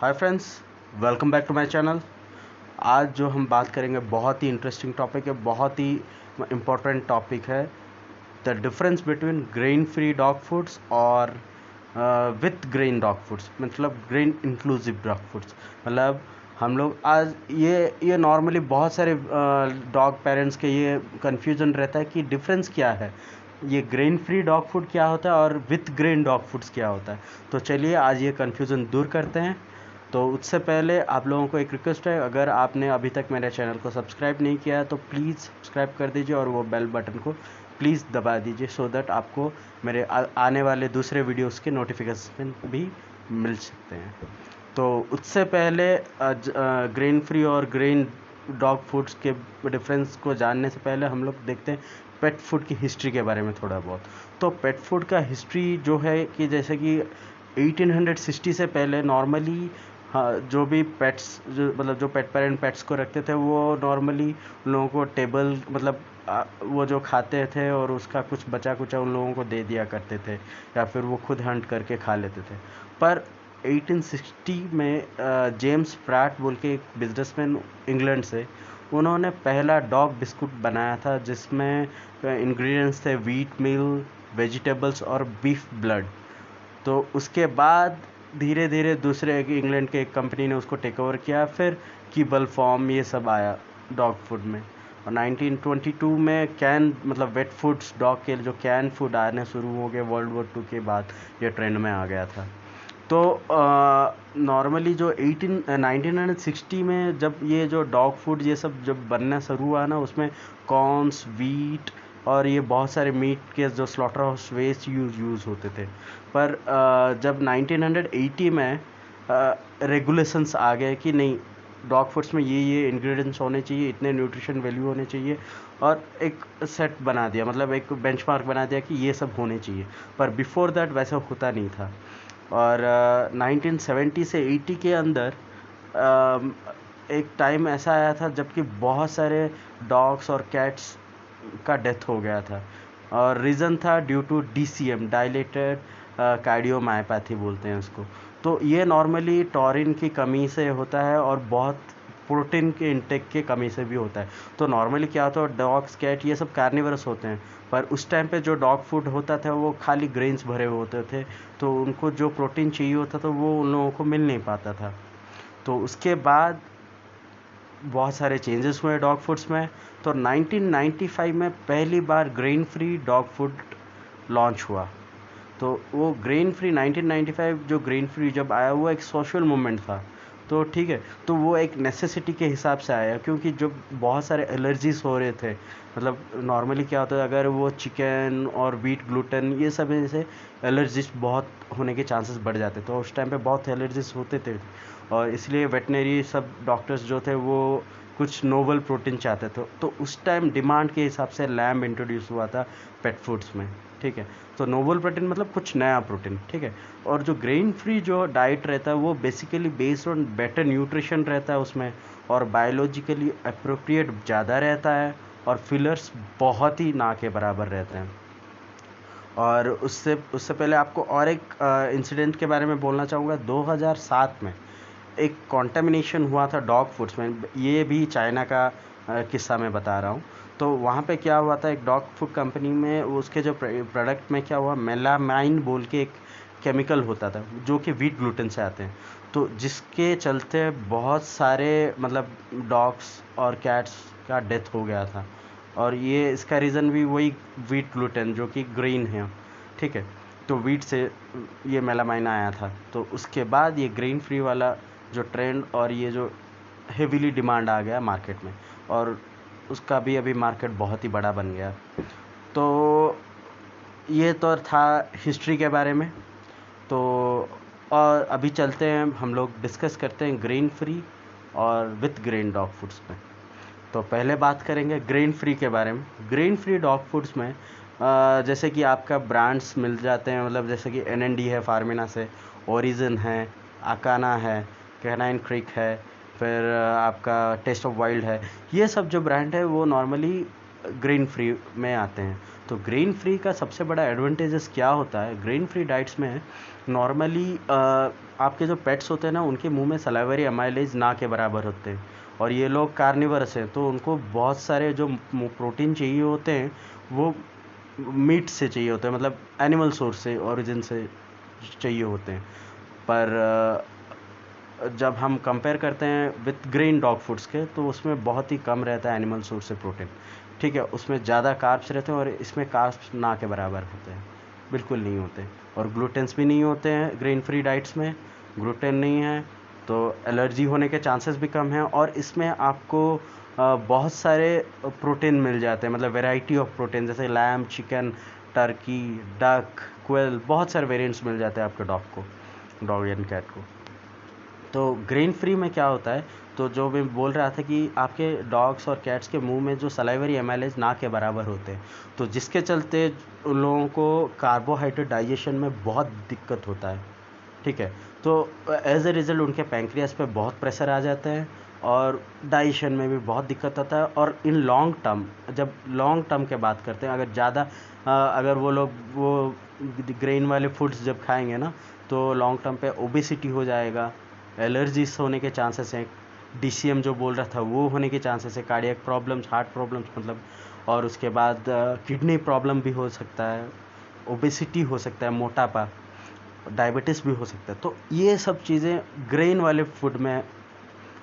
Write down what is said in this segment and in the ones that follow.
Hi friends, welcome back to my channel. आज जो हम बात करेंगे बहुत ही इंटरेस्टिंग टॉपिक है, बहुत ही इम्पोर्टेंट टॉपिक है। The difference between grain free dog foods और विथ ग्रेन डॉग फूड्स, मतलब ग्रेन इंक्लूसिव डॉग फूड्स। मतलब हम लोग आज ये नॉर्मली बहुत सारे डॉग पेरेंट्स के ये कन्फ्यूज़न रहता है कि डिफरेंस क्या है, ये ग्रेन फ्री डॉग फूड क्या होता है और विथ ग्रेन डॉग फूड्स क्या होता है। तो चलिए आज ये कन्फ्यूज़न दूर करते हैं। तो उससे पहले आप लोगों को एक रिक्वेस्ट है, अगर आपने अभी तक मेरे चैनल को सब्सक्राइब नहीं किया है तो प्लीज़ सब्सक्राइब कर दीजिए और वो बेल बटन को प्लीज़ दबा दीजिए, सो दैट आपको मेरे आने वाले दूसरे वीडियोस के नोटिफिकेशन भी मिल सकते हैं। तो उससे पहले ग्रेन फ्री और ग्रेन डॉग फूड्स के डिफरेंस को जानने से पहले हम लोग देखते हैं पेट फूड की हिस्ट्री के बारे में थोड़ा बहुत। तो पेट फूड का हिस्ट्री जो है कि जैसे कि 1860 से पहले नॉर्मली, हाँ, जो भी पेट्स जो पेट पेरेंट पेट्स को रखते थे वो नॉर्मली उन लोगों को टेबल वो जो खाते थे और उसका कुछ बचा कुचा उन लोगों को दे दिया करते थे, या फिर वो खुद हंट करके खा लेते थे। पर 1860 में जेम्स प्रैट बोल के एक बिजनेसमैन इंग्लैंड से, उन्होंने पहला डॉग बिस्कुट बनाया था जिसमें इंग्रेडिएंट्स थे व्हीट मिल, वेजिटेबल्स और बीफ ब्लड। तो उसके बाद धीरे धीरे दूसरे इंग्लैंड के एक कंपनी ने उसको टेक ओवर किया, फिर कीबल फॉर्म ये सब आया डॉग फूड में। और 1922 में कैन वेट फूड्स, डॉग के जो कैन फूड आने शुरू हो गए वर्ल्ड वॉर 2 के बाद, ये ट्रेंड में आ गया था। तो नॉर्मली जो 1960 में जब ये जो डॉग फूड ये सब जब बनना शुरू हुआ ना, उसमें कॉर्न्स, वीट और ये बहुत सारे मीट के जो स्लॉटर हाउस वेस्ट यूज़ होते थे। पर जब 1980 में रेगुलेशंस आ गए कि नहीं, डॉग फूड्स में ये इंग्रेडिएंट्स होने चाहिए, इतने न्यूट्रिशन वैल्यू होने चाहिए, और एक सेट बना दिया, मतलब एक बेंचमार्क बना दिया कि ये सब होने चाहिए। पर बिफोर दैट वैसा होता नहीं था। और 1970 से 80 के अंदर एक टाइम ऐसा आया था जबकि बहुत सारे डॉग्स और कैट्स का डेथ हो गया था, और रीज़न था due to DCM, dilated cardiomyopathy बोलते हैं उसको। तो ये नॉर्मली टॉरिन की कमी से होता है और बहुत प्रोटीन के इंटेक के कमी से भी होता है। तो नॉर्मली क्या होता है, डॉग्स कैट ये सब कार्निवरस होते हैं, पर उस टाइम पे जो डॉग फूड होता था वो खाली ग्रेन्स भरे हुए होते थे, तो उनको जो प्रोटीन चाहिए होता था वो उन लोगों को मिल नहीं पाता था। तो उसके बाद बहुत सारे चेंजेस हुए डॉग फूड्स में। तो 1995 में पहली बार grain free dog food launch हुआ। तो वो ग्रेन फ्री 1995 जो ग्रेन फ्री जब आया वो एक सोशल मूवमेंट था। तो ठीक है, तो वो एक नेसेसिटी के हिसाब से आया, क्योंकि जो बहुत सारे एलर्जीज हो रहे थे, नॉर्मली क्या होता है, अगर वो चिकन और व्हीट ग्लूटेन ये सब से एलर्जीज बहुत होने के चांसेस बढ़ जाते, तो उस टाइम पे बहुत एलर्जीज होते थे, और इसलिए वेटनरी सब डॉक्टर्स जो थे वो कुछ नोवल प्रोटीन चाहते थे। तो उस टाइम डिमांड के हिसाब से लैम्ब इंट्रोड्यूस हुआ था पेट फूड्स में, ठीक है। तो नोवल प्रोटीन मतलब कुछ नया प्रोटीन, ठीक है। और जो ग्रेन फ्री जो डाइट रहता है वो basically based on better nutrition रहता है उसमें, और बायोलॉजिकली अप्रोप्रिएट ज़्यादा रहता है, और फिलर्स बहुत ही ना के बराबर रहते हैं। और उससे उससे पहले आपको और एक इंसिडेंट के बारे में बोलना चाहूँगा। 2007 में एक कॉन्टामिनेशन हुआ था डॉग फूड्स में, ये भी चाइना का किस्सा मैं बता रहा हूँ। तो वहाँ पे क्या हुआ था, एक डॉग फूड कंपनी में उसके जो प्रोडक्ट में क्या हुआ, मेलामाइन बोल के एक केमिकल होता था जो कि व्हीट ग्लूटेन से आते हैं। तो जिसके चलते बहुत सारे डॉग्स और कैट्स का डेथ हो गया था, और ये इसका रीज़न भी वही व्हीट ग्लूटेन जो कि ग्रेन है, ठीक है। तो व्हीट से ये मेलामाइन आया था। तो उसके बाद ये ग्रेन फ्री वाला जो ट्रेंड और ये जो हेवीली डिमांड आ गया मार्केट में, और उसका भी अभी मार्केट बहुत ही बड़ा बन गया। तो ये तो था हिस्ट्री के बारे में। तो और अभी चलते हैं, हम लोग डिस्कस करते हैं ग्रेन फ्री और विथ ग्रेन डॉग फूड्स में। तो पहले बात करेंगे ग्रेन फ्री के बारे में। ग्रेन फ्री डॉग फूड्स में जैसे कि आपका ब्रांड्स मिल जाते हैं, जैसे कि NND है फार्मिना से, ओरिजिन है, आकाना है, कैनाइन क्रिक है, फिर आपका टेस्ट ऑफ वाइल्ड है। ये सब जो ब्रांड है वो नॉर्मली ग्रेन फ्री में आते हैं। तो ग्रेन फ्री का सबसे बड़ा एडवांटेजेस क्या होता है, ग्रेन फ्री डाइट्स में नॉर्मली आपके जो पेट्स होते हैं ना, उनके मुंह में सलाइवरी एमाइलेज ना के बराबर होते हैं, और ये लोग कार्निवरस हैं, तो उनको बहुत सारे जो प्रोटीन चाहिए होते हैं वो मीट से चाहिए होते हैं, मतलब एनिमल सोर्स से, ओरिजिन से चाहिए होते हैं। पर जब हम कंपेयर करते हैं विथ ग्रेन डॉग फूड्स के, तो उसमें बहुत ही कम रहता है एनिमल सोर्स से प्रोटीन। ठीक है, उसमें ज़्यादा कार्ब्स रहते हैं, और इसमें कार्ब्स ना के बराबर होते हैं, बिल्कुल नहीं होते। और ग्लूटेन्स भी नहीं होते हैं ग्रेन फ्री डाइट्स में, ग्लूटेन नहीं है, तो एलर्जी होने के चांसेस भी कम हैं। और इसमें आपको बहुत सारे प्रोटीन मिल जाते हैं, मतलब वेराइटी ऑफ प्रोटीन, जैसे lamb, chicken, turkey, duck, quail, बहुत सारे वेरिएंट्स मिल जाते हैं आपके डॉग एंड कैट को। तो ग्रेन फ्री में क्या होता है, तो जो मैं बोल रहा था कि आपके डॉग्स और कैट्स के मुंह में जो सलाइवरी एमाइलेज ना के बराबर होते हैं, तो जिसके चलते उन लोगों को कार्बोहाइड्रेट डाइजेशन में बहुत दिक्कत होता है। ठीक है, तो एज ए रिज़ल्ट उनके पैंक्रियास पे बहुत प्रेशर आ जाता है, और डाइजेशन में भी बहुत दिक्कत आता है। और इन लॉन्ग टर्म, जब लॉन्ग टर्म के बात करते हैं, अगर ज़्यादा अगर वो लोग वो ग्रेन वाले फूड्स जब खाएंगे ना, तो लॉन्ग टर्म पे ओबेसिटी हो जाएगा, एलर्जीज होने के चांसेस हैं, डीसीएम जो बोल रहा था वो होने के चांसेस है, कार्डियक प्रॉब्लम्स, हार्ट प्रॉब्लम्स मतलब, और उसके बाद किडनी प्रॉब्लम भी हो सकता है, ओबेसिटी हो सकता है, मोटापा, डायबिटीज़ भी हो सकता है। तो ये सब चीज़ें ग्रेन वाले फूड में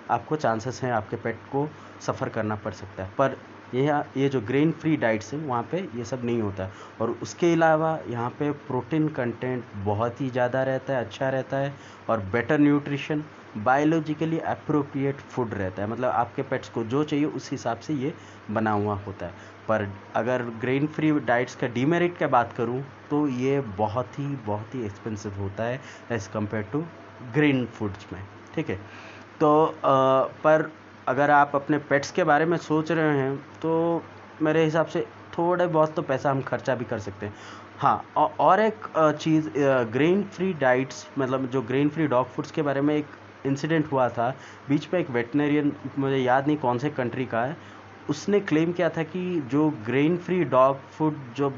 आपको चांसेस हैं आपके पेट को सफ़र करना पड़ सकता है। पर ये जो ग्रेन फ्री डाइट्स हैं वहाँ पे ये सब नहीं होता है। और उसके अलावा यहाँ पे प्रोटीन कंटेंट बहुत ही ज़्यादा रहता है, अच्छा रहता है, और better nutrition, biologically appropriate food रहता है, मतलब आपके पेट्स को जो चाहिए उस हिसाब से ये बना हुआ होता है। पर अगर ग्रेन फ्री डाइट्स का डीमेरिट का बात करूँ, तो ये बहुत ही एक्सपेंसिव होता है as compare to grain foods में। ठीक है, तो पर अगर आप अपने पेट्स के बारे में सोच रहे हैं, तो मेरे हिसाब से थोड़े बहुत तो पैसा हम खर्चा भी कर सकते हैं। हाँ, और एक चीज़, ग्रेन फ्री डाइट्स, मतलब जो ग्रेन फ्री डॉग फूड्स के बारे में एक इंसिडेंट हुआ था बीच में। एक वेटनरियन, मुझे याद नहीं कौन से कंट्री का है, उसने क्लेम किया था कि जो ग्रेन फ्री डॉग फूड जो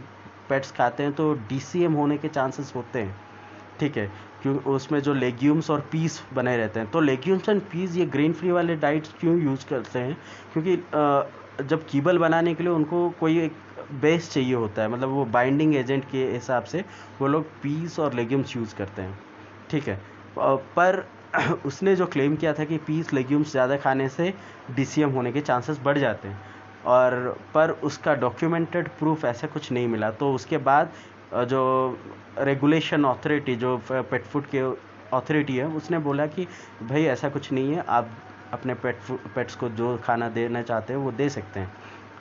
पेट्स खाते हैं, तो डीसीएम होने के चांसेस होते हैं। ठीक है, क्यों उसमें जो लेग्यूम्स और पीस बने रहते हैं, तो लेग्यूम्स एंड पीस ये ग्रेन फ्री वाले डाइट्स क्यों यूज़ करते हैं, क्योंकि जब कीबल बनाने के लिए उनको कोई एक बेस चाहिए होता है, मतलब वो बाइंडिंग एजेंट के हिसाब से वो लोग पीस और लेग्यूम्स यूज़ करते हैं। ठीक है, पर उसने जो क्लेम किया था कि पीस लेग्यूम्स ज़्यादा खाने से डीसीएम होने के चांसेस बढ़ जाते हैं, और पर उसका डॉक्यूमेंटेड प्रूफ ऐसा कुछ नहीं मिला। तो उसके बाद जो रेगुलेशन अथॉरिटी, जो पेट फूड के अथॉरिटी है, उसने बोला कि भाई ऐसा कुछ नहीं है, आप अपने पेट्स को जो खाना देना चाहते हैं वो दे सकते हैं,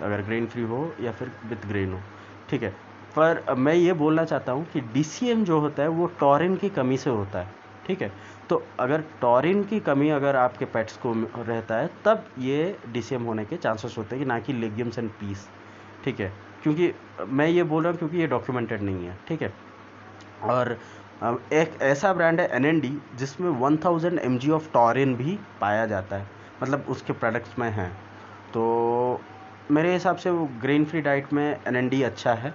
अगर ग्रेन फ्री हो या फिर विथ ग्रेन हो। ठीक है, पर मैं ये बोलना चाहता हूँ कि डीसीएम जो होता है वो टॉरिन की कमी से होता है। ठीक है, तो अगर टॉरिन की कमी अगर आपके पेट्स को रहता है, तब ये डीसीएम होने के चांसेस होते हैं, कि ना कि लेग्यूम्स एंड पीस। ठीक है, क्योंकि मैं ये बोल रहा हूँ क्योंकि ये डॉक्यूमेंटेड नहीं है। ठीक है, और एक ऐसा ब्रांड है एनएनडी जिसमें 1000 mg ऑफ टॉरिन भी पाया जाता है, मतलब उसके प्रोडक्ट्स में हैं। तो मेरे हिसाब से वो ग्रेन फ्री डाइट में एनएनडी अच्छा है।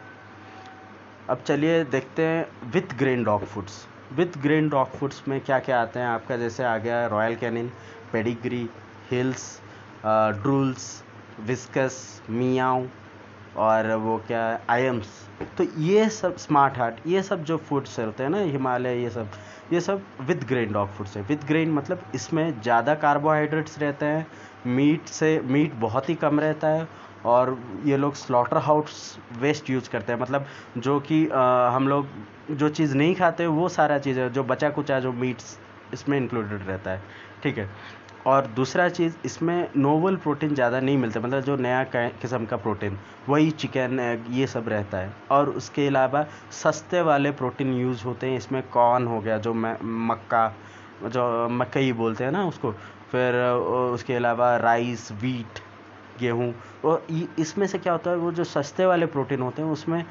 अब चलिए देखते हैं with grain dog foods. With grain dog foods में क्या क्या आते हैं आपका, जैसे आ गया Royal Canin, pedigree, hills, Drools, viscous, Miao, और वो क्या आयम्स। तो ये सब, स्मार्ट हार्ट, ये सब जो फूड्स होते हैं ना, हिमालय, ये सब विद ग्रेन डॉग फूड्स है। विद ग्रेन मतलब इसमें ज़्यादा कार्बोहाइड्रेट्स रहते हैं, मीट बहुत ही कम रहता है, और ये लोग स्लॉटर हाउस वेस्ट यूज़ करते हैं, मतलब जो कि हम लोग जो चीज़ नहीं खाते वो सारा चीज़ है, जो बचा कुचा जो मीट्स इसमें इंक्लूडेड रहता है। ठीक है, और दूसरा चीज़, इसमें नोवल प्रोटीन ज़्यादा नहीं मिलता, मतलब जो नया किस्म का प्रोटीन, वही चिकन, एग, ये सब रहता है। और उसके अलावा सस्ते वाले प्रोटीन यूज़ होते हैं इसमें, कॉर्न हो गया, जो मक्का, जो मकई बोलते हैं ना उसको, फिर उसके अलावा राइस, वीट, गेहूँ। और इसमें से क्या होता है, वो जो सस्ते वाले प्रोटीन होते हैं उसमें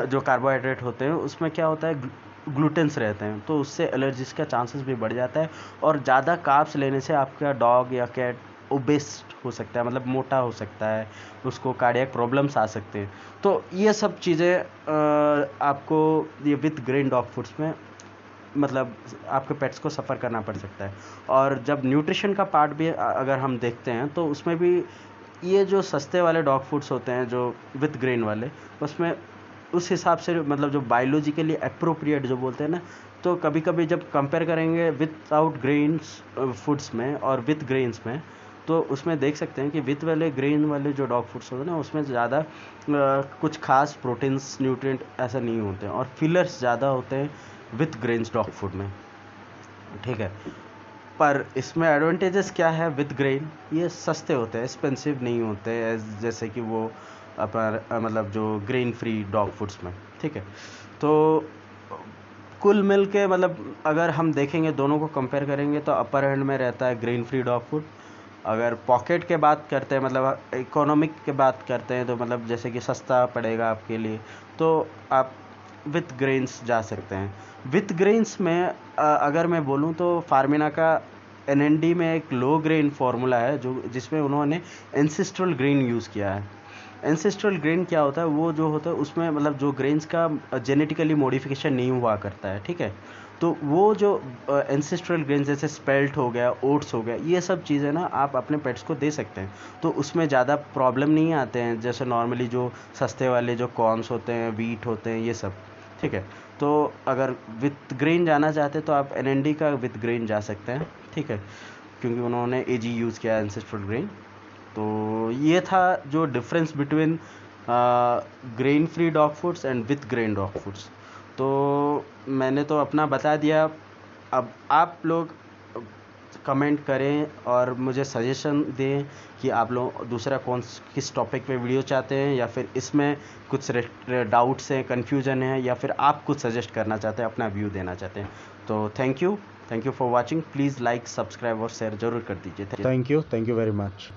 जो कार्बोहाइड्रेट होते हैं उसमें क्या होता है, ग्लूटेंस रहते हैं, तो उससे एलर्जीज का चांसेस भी बढ़ जाता है। और ज़्यादा कार्ब्स लेने से आपका डॉग या कैट ओबेस हो सकता है, मतलब मोटा हो सकता है, उसको कार्डियक प्रॉब्लम्स आ सकते हैं। तो ये सब चीज़ें आपको ये विथ ग्रेन डॉग फूड्स में मतलब आपके पेट्स को सफ़र करना पड़ सकता है। और जब न्यूट्रिशन का पार्ट भी अगर हम देखते हैं तो उसमें भी ये जो सस्ते वाले डॉग फूड्स होते हैं जो विथ ग्रेन वाले, उसमें उस हिसाब से मतलब जो बायोलॉजिकली अप्रोप्रिएट जो बोलते हैं ना, तो कभी कभी जब कंपेयर करेंगे विदाउट ग्रेन्स फूड्स में और विथ ग्रेन्स में, तो उसमें देख सकते हैं कि विथ वाले ग्रेन वाले जो डॉग फूड्स होते हैं ना, उसमें ज़्यादा कुछ खास प्रोटीन्स न्यूट्रिएंट ऐसा नहीं होते हैं, और फिलर्स ज़्यादा होते हैं विथ ग्रेन्स डॉग फूड में, ठीक है। पर इसमें एडवांटेजेस क्या है, विद ग्रेन ये सस्ते होते हैं, एक्सपेंसिव नहीं होते जैसे कि वो मतलब जो ग्रेन फ्री डॉग फूड्स में, ठीक है। तो कुल मिल के मतलब अगर हम देखेंगे, दोनों को कंपेयर करेंगे, तो अपर हैंड में रहता है ग्रेन फ्री डॉग फूड। अगर पॉकेट के बात करते हैं, मतलब इकोनॉमिक के बात करते हैं, तो मतलब जैसे कि सस्ता पड़ेगा आपके लिए, तो आप विथ ग्रेन्स जा सकते हैं। विथ ग्रेन्स में अगर मैं बोलूँ तो फार्मिना का एनएनडी में एक लो ग्रेन फार्मूला है जो जिसमें उन्होंने एंसेस्ट्रल ग्रेन यूज़ किया है। एंसेस्ट्रल ग्रेन क्या होता है, वो जो होता है उसमें मतलब जो ग्रेन्स का जेनेटिकली मॉडिफिकेशन नहीं हुआ करता है, ठीक है। तो वो जो एंसेस्ट्रल ग्रेन जैसे स्पेल्ट हो गया, ओट्स हो गया, ये सब चीज़ें ना आप अपने पेट्स को दे सकते हैं, तो उसमें ज़्यादा प्रॉब्लम नहीं आते हैं जैसे नॉर्मली जो सस्ते वाले जो कॉर्न्स होते हैं, वीट होते हैं, ये सब, ठीक है। तो अगर विथ ग्रेन जाना चाहते हैं तो आप एनएनडी का विथ ग्रेन जा सकते हैं, ठीक है, क्योंकि उन्होंने एजी यूज़ किया है एंसेस्ट्रल ग्रेन। तो ये था जो difference between grain free dog foods and with grain dog foods. तो मैंने तो अपना बता दिया, अब आप लोग कमेंट करें और मुझे सजेशन दें कि आप लोग दूसरा किस टॉपिक पे वीडियो चाहते हैं, या फिर इसमें कुछ डाउट्स हैं, कन्फ्यूजन है, या फिर आप कुछ सजेस्ट करना चाहते हैं, अपना व्यू देना चाहते हैं। तो thank you for watching. Please like, subscribe और शेयर ज़रूर कर दीजिए। Thank you very much.